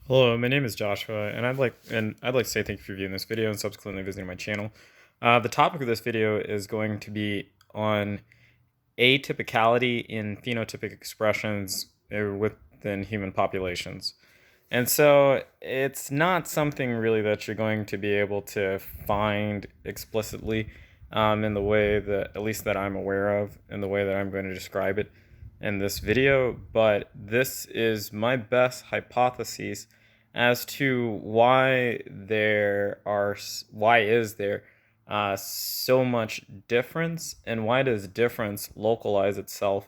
Hello, my name is Joshua, and I'd like to say thank you for viewing this video and subsequently visiting my channel. The topic of this video is going to be on atypicality in phenotypic expressions within human populations. And so it's not something really that you're going to be able to find explicitly in the way that, at least that I'm aware of, in the way that I'm going to describe it in this video, but this is my best hypothesis as to why is there so much difference, and why does difference localize itself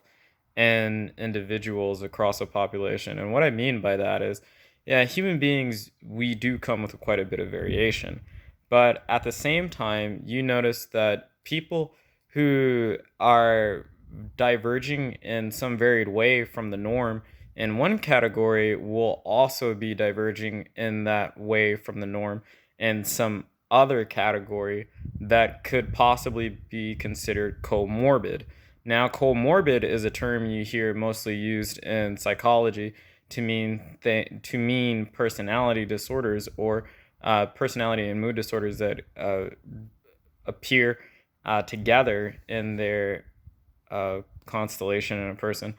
in individuals across a population. And what I mean by that is, yeah, human beings, we do come with quite a bit of variation, but at the same time you notice that people who are diverging in some varied way from the norm in one category will also be diverging in that way from the norm in some other category that could possibly be considered comorbid. Now, comorbid is a term you hear mostly used in psychology to mean personality disorders, or personality and mood disorders that appear together in their constellation in a person.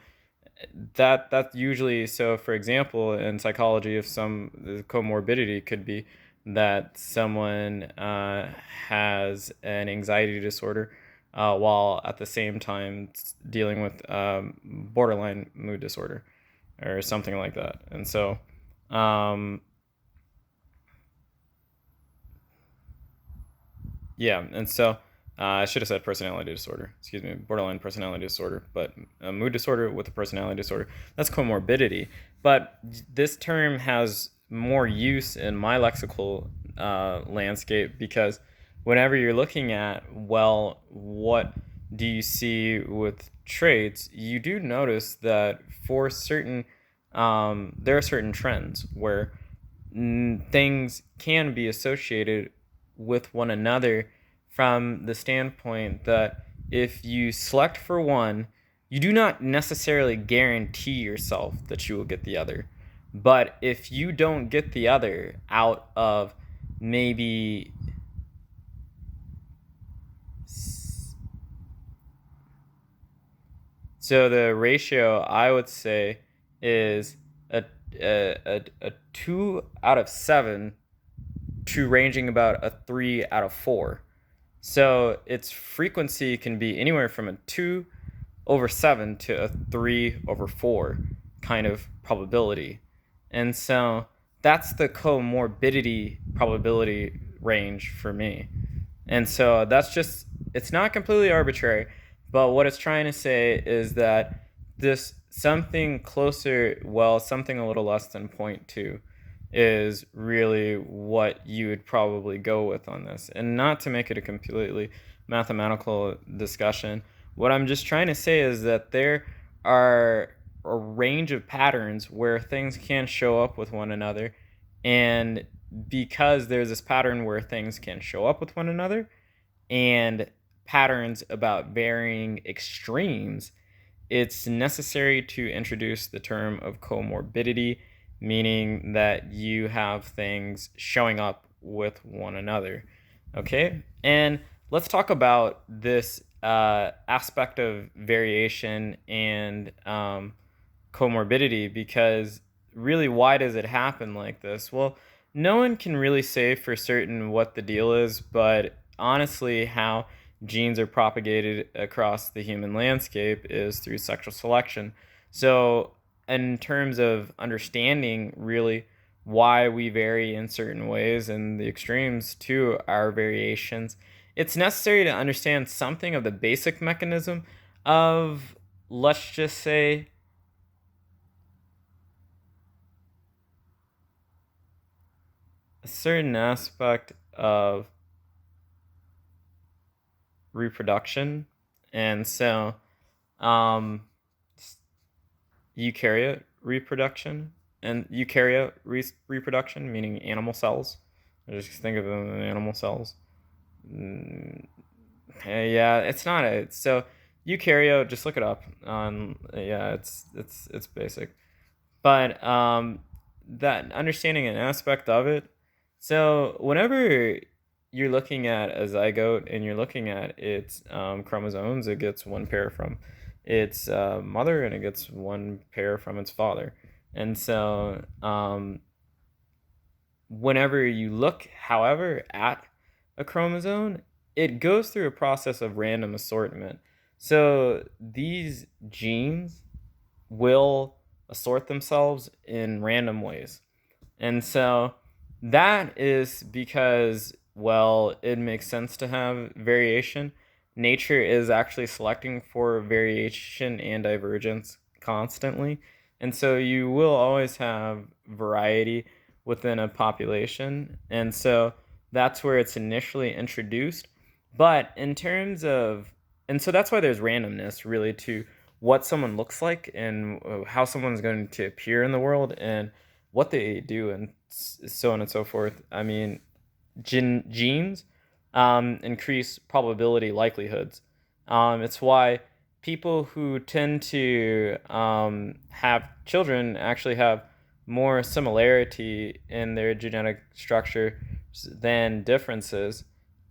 That's usually so. For example, in psychology, if the comorbidity could be that someone has an anxiety disorder while at the same time dealing with borderline mood disorder or something like that. And so yeah, and so I should have said personality disorder. Excuse me, borderline personality disorder, but a mood disorder with a personality disorder, that's comorbidity. But this term has more use in my lexical landscape because whenever you're looking at, well, what do you see with traits, you do notice that for certain, there are certain trends where things can be associated with one another from the standpoint that if you select for one, you do not necessarily guarantee yourself that you will get the other. But if you don't get the other out of maybe so the ratio I would say is a 2 out of 7 to ranging about a 3 out of 4. So its frequency can be anywhere from a 2 over 7 to a 3 over 4 kind of probability. And so that's the comorbidity probability range for me. And so it's not completely arbitrary, but what it's trying to say is that this something closer, well, something a little less than 0.2 is really what you would probably go with on this. And not to make it a completely mathematical discussion, what I'm just trying to say is that there are a range of patterns where things can show up with one another. And because there's this pattern where things can show up with one another and patterns about varying extremes, it's necessary to introduce the term of comorbidity, meaning that you have things showing up with one another. Okay? And let's talk about this aspect of variation and comorbidity, because really, why does it happen like this? Well, no one can really say for certain what the deal is, but honestly, how genes are propagated across the human landscape is through sexual selection. So, in terms of understanding really why we vary in certain ways and the extremes to our variations, it's necessary to understand something of the basic mechanism of, let's just say, a certain aspect of reproduction. And so, um, eukaryote reproduction and reproduction, meaning animal cells. I just think of them as animal cells. Yeah, it's not a so eukaryote. Just look it up on. Yeah, it's basic, but that understanding an aspect of it. So whenever you're looking at a zygote and you're looking at its chromosomes, it gets one pair from its mother and it gets one pair from its father. And so whenever you look, however, at a chromosome, it goes through a process of random assortment. So these genes will assort themselves in random ways. And so that is because, well, it makes sense to have variation. Nature is actually selecting for variation and divergence constantly. And so you will always have variety within a population. And so that's where it's initially introduced. But in terms of, and so that's why there's randomness really to what someone looks like and how someone's going to appear in the world and what they do and so on and so forth. I mean, genes increase probability likelihoods. It's why people who tend to have children actually have more similarity in their genetic structure than differences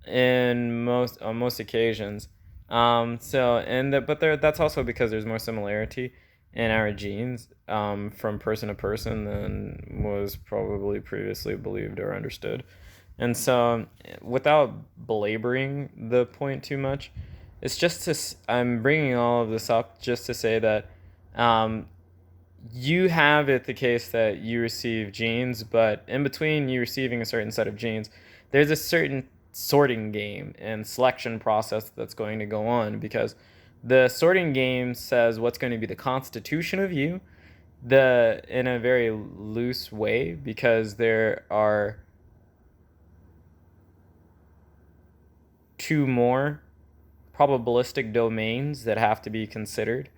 in most on most occasions. That's also because there's more similarity in our genes from person to person than was probably previously believed or understood. And so, without belaboring the point too much, it's just I'm bringing all of this up just to say that um, you have it the case that you receive genes, but in between you receiving a certain set of genes, there's a certain sorting game and selection process that's going to go on because the sorting game says what's going to be the constitution of you, the in a very loose way because there are two more probabilistic domains that have to be considered,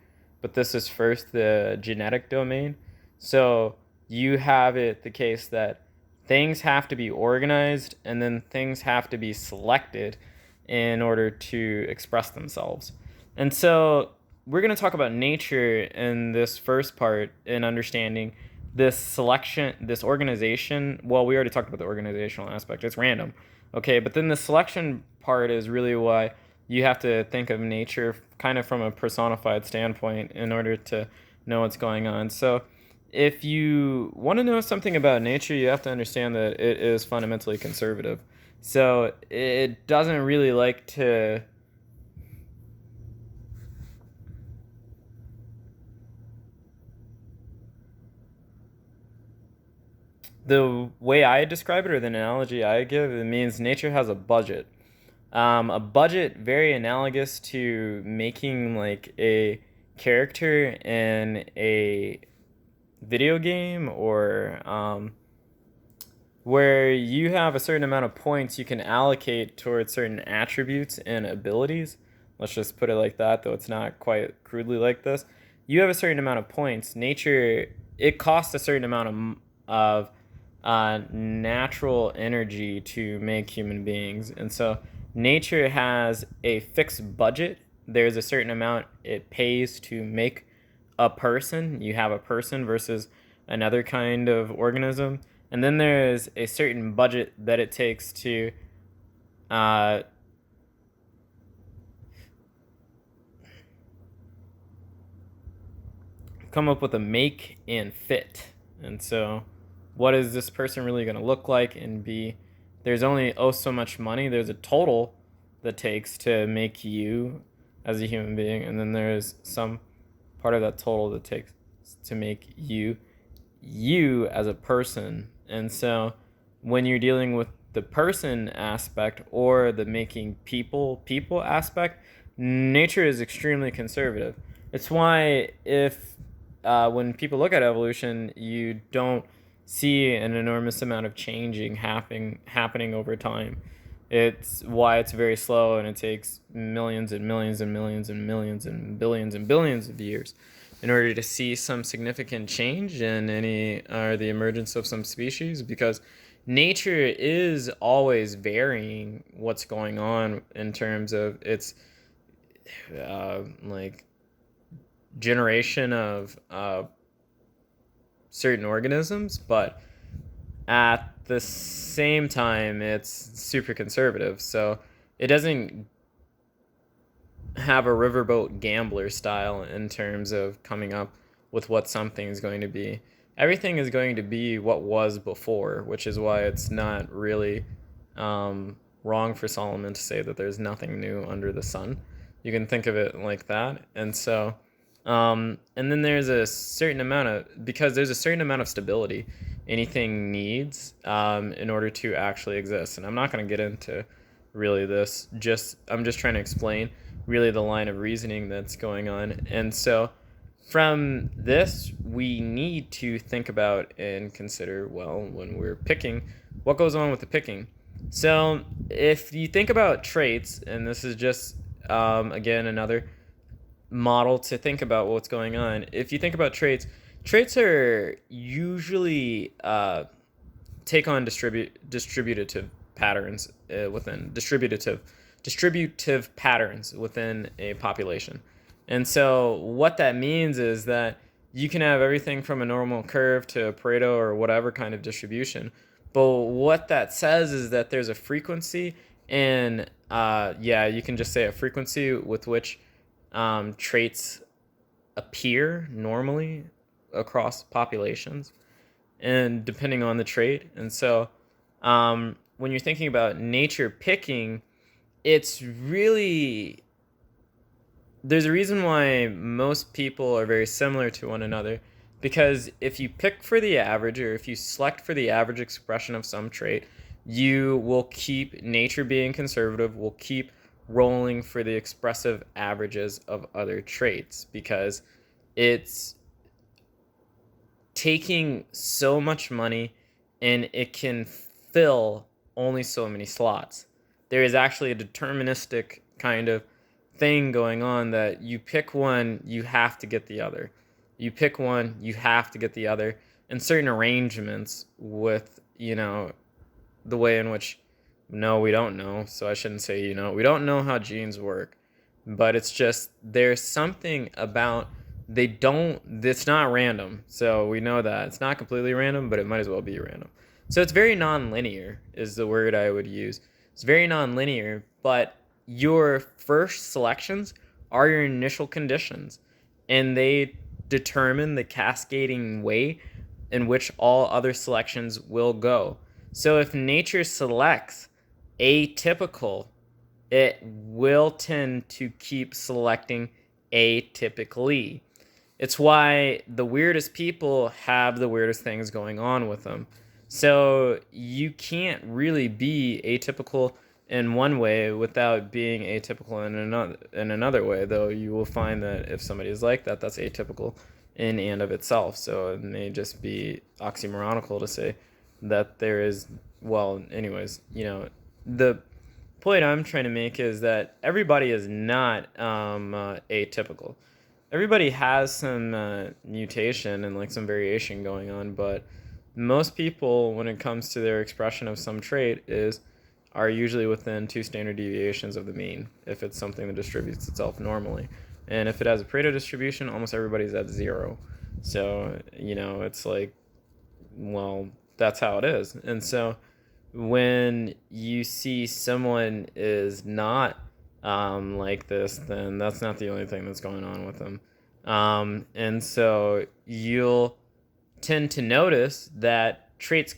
but this is first the genetic domain. So you have it the case that things have to be organized and then things have to be selected in order to express themselves. And so we're going to talk about nature in this first part in understanding this selection, this organization. Well, we already talked about the organizational aspect. It's random. Okay, but then the selection part is really why you have to think of nature kind of from a personified standpoint in order to know what's going on. So if you want to know something about nature, you have to understand that it is fundamentally conservative. So it doesn't really like to the way I describe it or the analogy I give, it means nature has a budget. A budget very analogous to making like a character in a video game or where you have a certain amount of points you can allocate towards certain attributes and abilities. Let's just put it like that, though it's not quite crudely like this. You have a certain amount of points. Nature, it costs a certain amount of natural energy to make human beings. And so nature has a fixed budget. There's a certain amount it pays to make a person. You have a person versus another kind of organism. And then there's a certain budget that it takes to uh, come up with a make and fit. And so, what is this person really going to look like? And be there's only so much money. There's a total that takes to make you as a human being, and then there's some part of that total that takes to make you as a person. And so when you're dealing with the person aspect or the making people aspect, nature is extremely conservative. It's why if when people look at evolution, you don't see an enormous amount of changing happening over time. It's why it's very slow and it takes millions and millions and millions and millions and billions of years in order to see some significant change in any or the emergence of some species, because nature is always varying what's going on in terms of its like generation of certain organisms, but at the same time, it's super conservative. So it doesn't have a riverboat gambler style in terms of coming up with what something is going to be. Everything is going to be what was before, which is why it's not really wrong for Solomon to say that there's nothing new under the sun. You can think of it like that. And so, and then there's a certain amount of, because there's a certain amount of stability anything needs in order to actually exist. And I'm not going to get into really this, I'm just trying to explain really the line of reasoning that's going on. And so from this, we need to think about and consider, well, when we're picking, what goes on with the picking. So if you think about traits, and this is just, again, another model to think about what's going on. If you think about traits are usually take on distributive patterns within distributive patterns within a population. And so what that means is that you can have everything from a normal curve to a Pareto or whatever kind of distribution. But what that says is that there's a frequency, and you can just say a frequency with which traits appear normally across populations, and depending on the trait. And so when you're thinking about nature picking, it's really, there's a reason why most people are very similar to one another, because if you pick for the average, or if you select for the average expression of some trait, you will keep, nature being conservative, will keep rolling for the expressive averages of other traits, because it's taking so much money and it can fill only so many slots. There is actually a deterministic kind of thing going on, that you pick one, you have to get the other. You pick one, you have to get the other. And certain arrangements with, the way in which, no, we don't know. So I shouldn't say, we don't know how genes work. But it's just, there's something about, it's not random. So we know that. It's not completely random, but it might as well be random. So it's very non-linear is the word I would use. It's very non-linear, but your first selections are your initial conditions, and they determine the cascading way in which all other selections will go. So if nature selects atypical, it will tend to keep selecting atypically. It's why the weirdest people have the weirdest things going on with them. So you can't really be atypical in one way without being atypical in another way, though you will find that if somebody is like that, that's atypical in and of itself. So it may just be oxymoronical to say that there is, well, anyways, the point I'm trying to make is that everybody is not atypical. Everybody has some mutation and like some variation going on, but most people, when it comes to their expression of some trait, are usually within 2 standard deviations of the mean, if it's something that distributes itself normally. And if it has a Pareto distribution, almost everybody's at 0. So, it's like, well, that's how it is. And so when you see someone is not like this, then that's not the only thing that's going on with them. And so you'll tend to notice that traits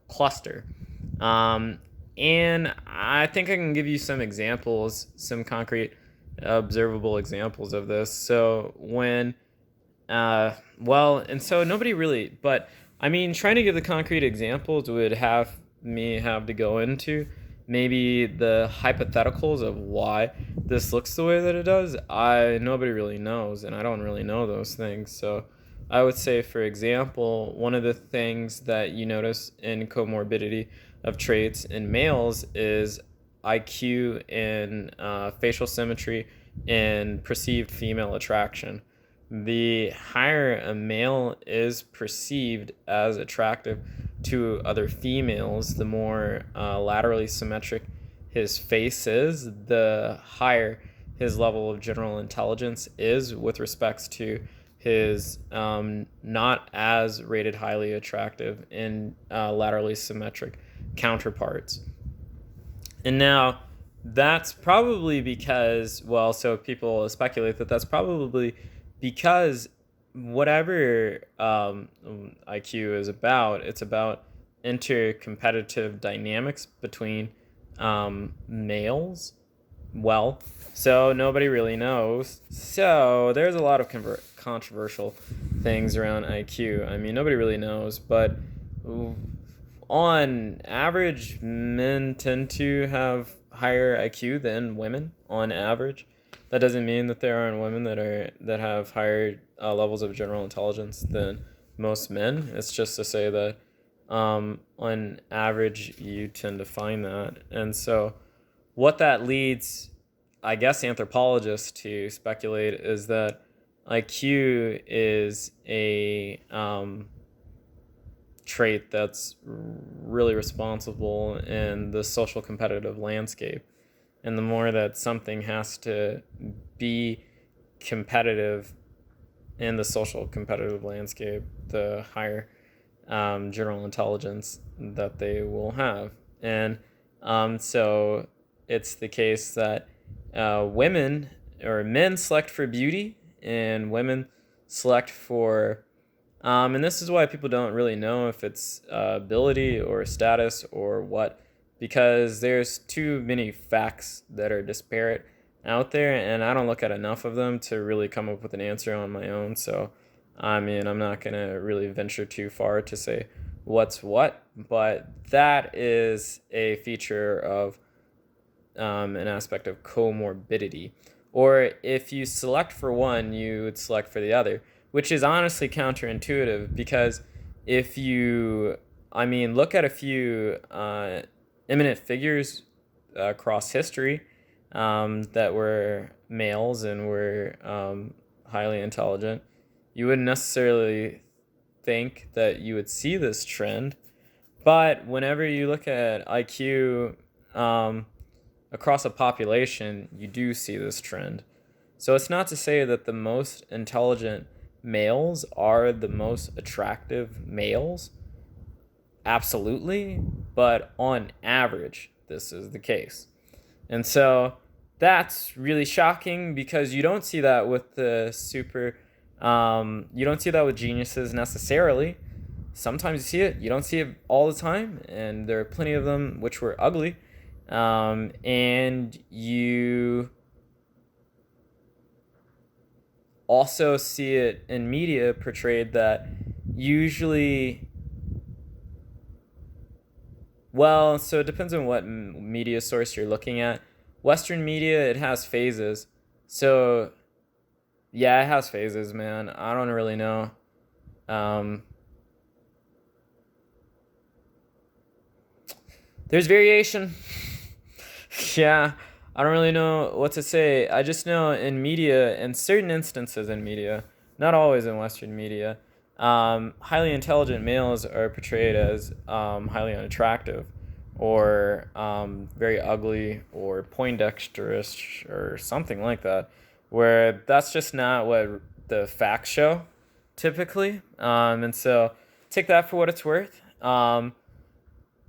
cluster. And I think I can give you some examples, some concrete observable examples of this. So when, and so nobody really, but I mean, trying to give the concrete examples would have to go into maybe the hypotheticals of why this looks the way that it does. Nobody really knows, and I don't really know those things. So I would say, for example, one of the things that you notice in comorbidity of traits in males is IQ and facial symmetry and perceived female attraction. The higher a male is perceived as attractive to other females, the more laterally symmetric his face is, the higher his level of general intelligence is with respects to his not as rated highly attractive in laterally symmetric counterparts. And now that's probably because, well, so people speculate that that's probably because whatever IQ is about, it's about intercompetitive dynamics between males. Well, so nobody really knows. So there's a lot of controversial things around IQ. I mean, nobody really knows, but on average, men tend to have higher IQ than women on average. That doesn't mean that there aren't women that have higher levels of general intelligence than most men. It's just to say that on average, you tend to find that. And so what that leads, I guess, anthropologists to speculate is that IQ is a trait that's really responsible in the social competitive landscape. And the more that something has to be competitive in the social competitive landscape, the higher general intelligence that they will have. And so it's the case that women or men select for beauty and women select for and this is why people don't really know if it's ability or status or what, because there's too many facts that are disparate out there, and I don't look at enough of them to really come up with an answer on my own. So, I mean, I'm not going to really venture too far to say what's what, but that is a feature of an aspect of comorbidity. Or if you select for one, you would select for the other, which is honestly counterintuitive because if you, I mean, look at a few eminent figures across history that were males and were highly intelligent, you wouldn't necessarily think that you would see this trend. But whenever you look at IQ across a population, you do see this trend. So it's not to say that the most intelligent males are the most attractive males. Absolutely. But on average, this is the case. And so that's really shocking because you don't see that with the you don't see that with geniuses necessarily. Sometimes you see it. You don't see it all the time. And there are plenty of them which were ugly. And you also see it in media portrayed that usually, well, so it depends on what media source you're looking at. Western media, it has phases. So, yeah, it has phases, man. I don't really know. There's variation. Yeah, I don't really know what to say. I just know in media, in certain instances in media, not always in Western media, highly intelligent males are portrayed as highly unattractive or very ugly or poindexterous or something like that, where that's just not what the facts show typically. And so take that for what it's worth.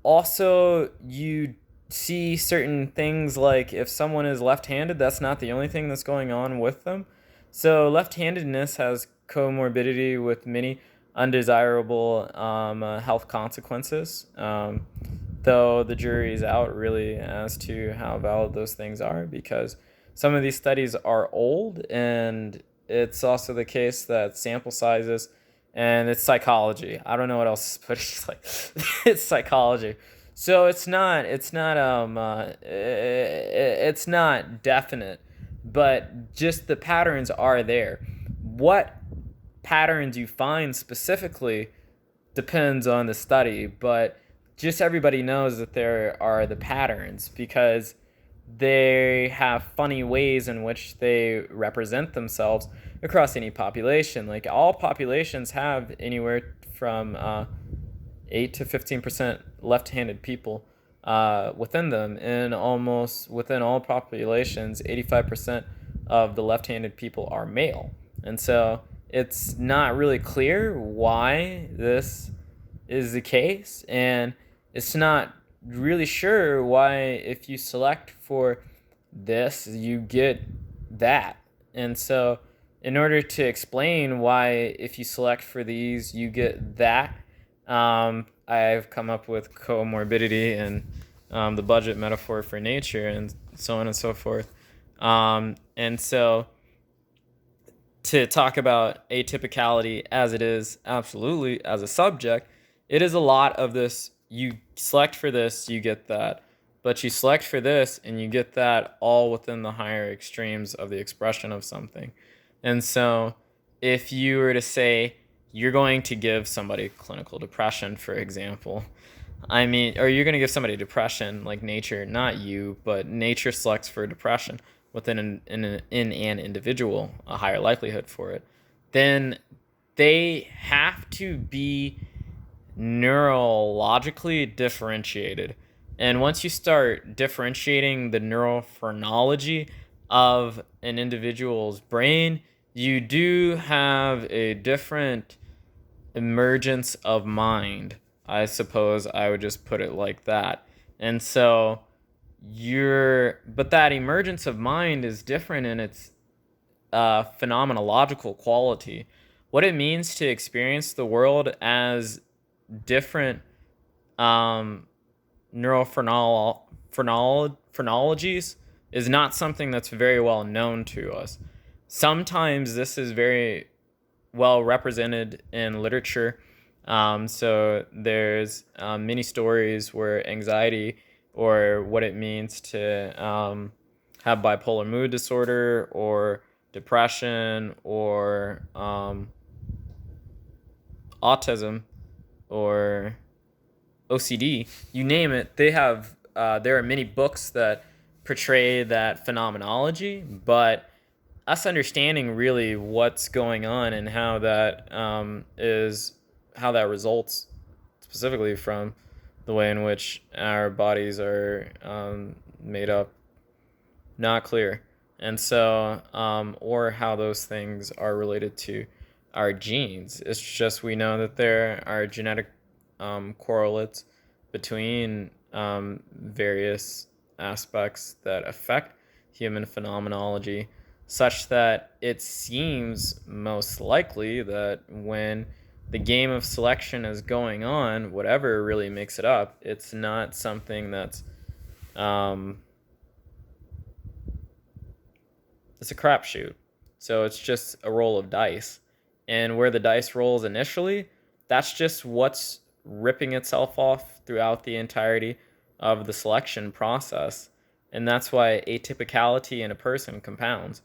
Also, you see certain things like if someone is left-handed, that's not the only thing that's going on with them. So left-handedness has comorbidity with many undesirable health consequences, though the jury is out really as to how valid those things are because some of these studies are old, and it's also the case that sample sizes, and it's psychology. I don't know what else to put it. Like, it's psychology. So it's not definite, but just the patterns are there. What patterns you find specifically depends on the study, but just everybody knows that there are the patterns because they have funny ways in which they represent themselves across any population. Like all populations have anywhere from 8 to 15% left-handed people within them, and almost within all populations, 85% of the left-handed people are male. And so it's not really clear why this is the case, and it's not really sure why if you select for this you get that. And so in order to explain why if you select for these you get that, I've come up with comorbidity and the budget metaphor for nature and so on and so forth. And so to talk about atypicality as it is absolutely as a subject, it is a lot of this. You select for this, you get that. But you select for this and you get that all within the higher extremes of the expression of something. And so if you were to say you're going to give somebody clinical depression, for example, I mean, or you're going to give somebody depression, like nature, not you, but nature selects for depression within an individual, a higher likelihood for it, then they have to be neurologically differentiated. And once you start differentiating the neural phrenology of an individual's brain, you do have a different emergence of mind. I suppose I would just put it like that. And so but that emergence of mind is different in its phenomenological quality. What it means to experience the world as different neural phrenologies is not something that's very well known to us. Sometimes this is very well represented in literature. So there's many stories where anxiety or what it means to have bipolar mood disorder or depression or autism or OCD, you name it, they have there are many books that portray that phenomenology, but us understanding really what's going on and how that how that results specifically from the way in which our bodies are made up, not clear. And so, or how those things are related to our genes. It's just we know that there are genetic correlates between various aspects that affect human phenomenology, such that it seems most likely that when the game of selection is going on, whatever really makes it up, it's not something that's it's a crapshoot. So it's just a roll of dice. And where the dice rolls initially, that's just what's ripping itself off throughout the entirety of the selection process. And that's why atypicality in a person compounds.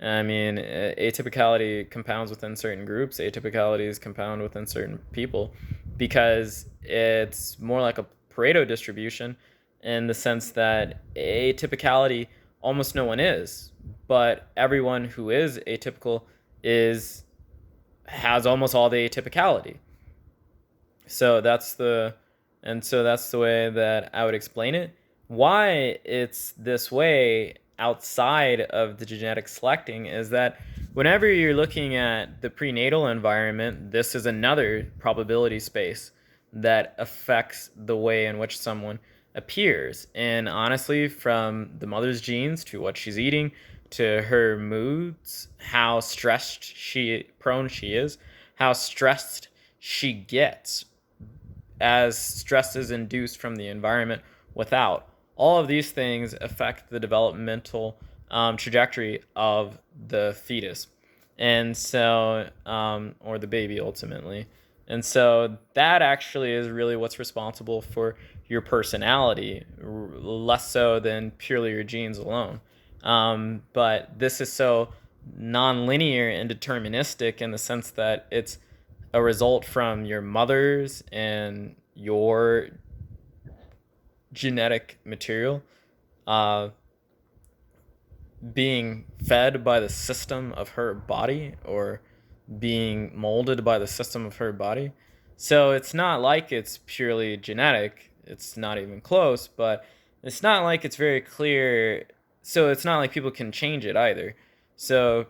I mean, atypicality compounds within certain groups, atypicalities compound within certain people, because it's more like a Pareto distribution in the sense that atypicality almost no one is, but everyone who is atypical has almost all the atypicality. So that's the way that I would explain it. Why it's this way outside of the genetic selecting is that whenever you're looking at the prenatal environment, this is another probability space that affects the way in which someone appears. And honestly, from the mother's genes to what she's eating to her moods, how prone she is, how stressed she gets as stress is induced from the environment without. All of these things affect the developmental trajectory of the fetus, and so, or the baby ultimately. And so that actually is really what's responsible for your personality, less so than purely your genes alone. But this is so non-linear and deterministic in the sense that it's a result from your mother's and your genetic material being fed by the system of her body or being molded by the system of her body. So it's not like it's purely genetic. It's not even close, but it's not like it's very clear. So it's not like people can change it either. So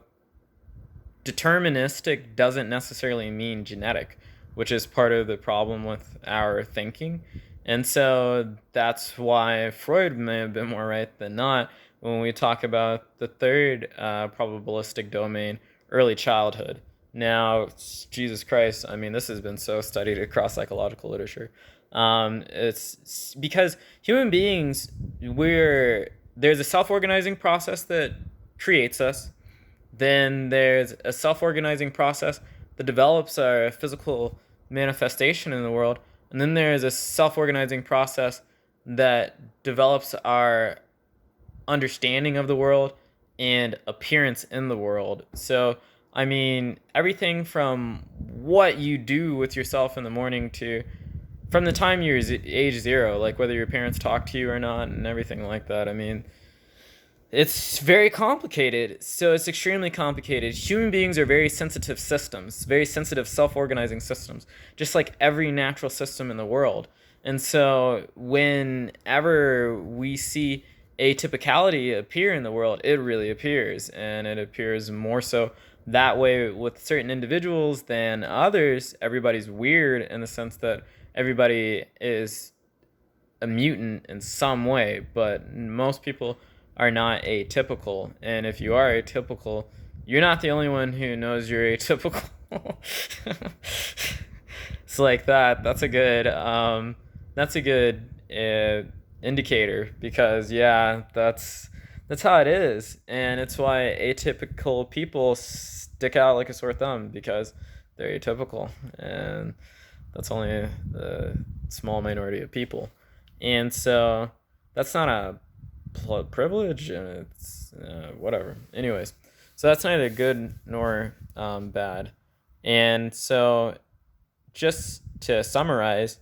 deterministic doesn't necessarily mean genetic, which is part of the problem with our thinking. And so that's why Freud may have been more right than not when we talk about the third probabilistic domain, early childhood. Now, Jesus Christ, I mean, this has been so studied across psychological literature. It's because human beings, there's a self-organizing process that creates us. Then there's a self-organizing process that develops our physical manifestation in the world. And then there's a self-organizing process that develops our understanding of the world and appearance in the world. So, I mean, everything from what you do with yourself in the morning to from the time you're age 0, like whether your parents talk to you or not and everything like that. I mean, it's very complicated. So it's extremely complicated. Human beings are very sensitive systems, very sensitive self-organizing systems, just like every natural system in the world. And so whenever we see atypicality appear in the world, it really appears. And it appears more so that way with certain individuals than others. Everybody's weird in the sense that everybody is a mutant in some way, but most people are not atypical. And if you are atypical, you're not the only one who knows you're atypical. It's like that. That's a good indicator, because yeah, that's how it is. And it's why atypical people stick out like a sore thumb, because they're atypical, and that's only a small minority of people. And so that's not a privilege, and it's whatever. Anyways, so that's neither good nor bad. And so just to summarize,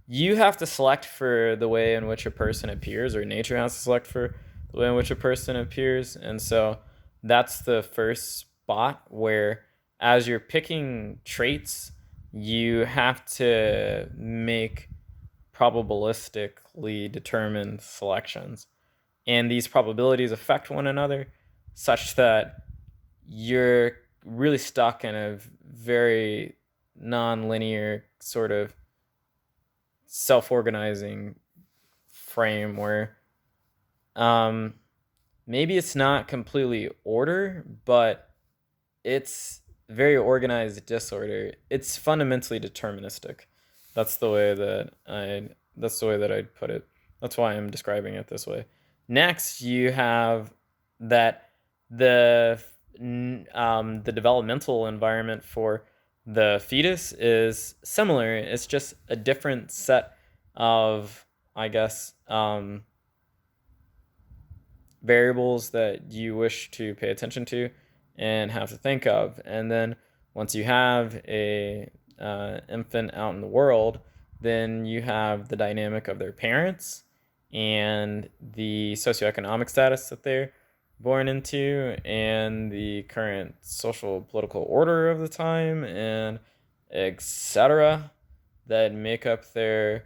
you have to select for the way in which a person appears, or nature has to select for the way in which a person appears. And so that's the first spot where, as you're picking traits, you have to make probabilistically determined selections. And these probabilities affect one another such that you're really stuck in a very non-linear sort of self-organizing frame where maybe it's not completely order, but it's very organized disorder. It's fundamentally deterministic. That's the way that I'd put it. That's why I'm describing it this way. Next, you have that the developmental environment for the fetus is similar. It's just a different set of, I guess, variables that you wish to pay attention to and have to think of. And then once you have a infant out in the world, then you have the dynamic of their parents and the socioeconomic status that they're born into, and the current social political order of the time, and etc., that make up their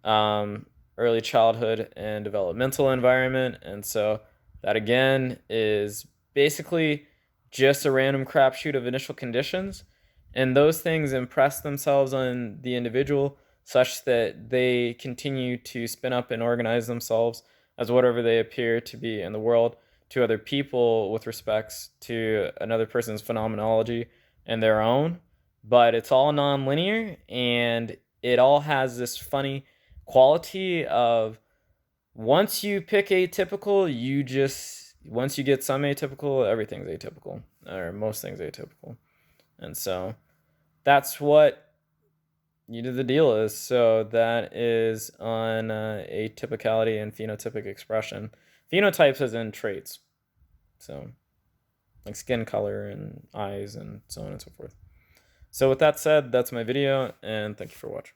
early childhood and developmental environment. And so that again is basically just a random crapshoot of initial conditions, and those things impress themselves on the individual such that they continue to spin up and organize themselves as whatever they appear to be in the world to other people with respects to another person's phenomenology and their own. But it's all non-linear, and it all has this funny quality of, once you pick atypical, once you get some atypical, everything's atypical, or most things atypical. And so that's what the deal is. So that is on atypicality and phenotypic expression. Phenotypes as in traits. So like skin color and eyes and so on and so forth. So with that said, that's my video, and thank you for watching.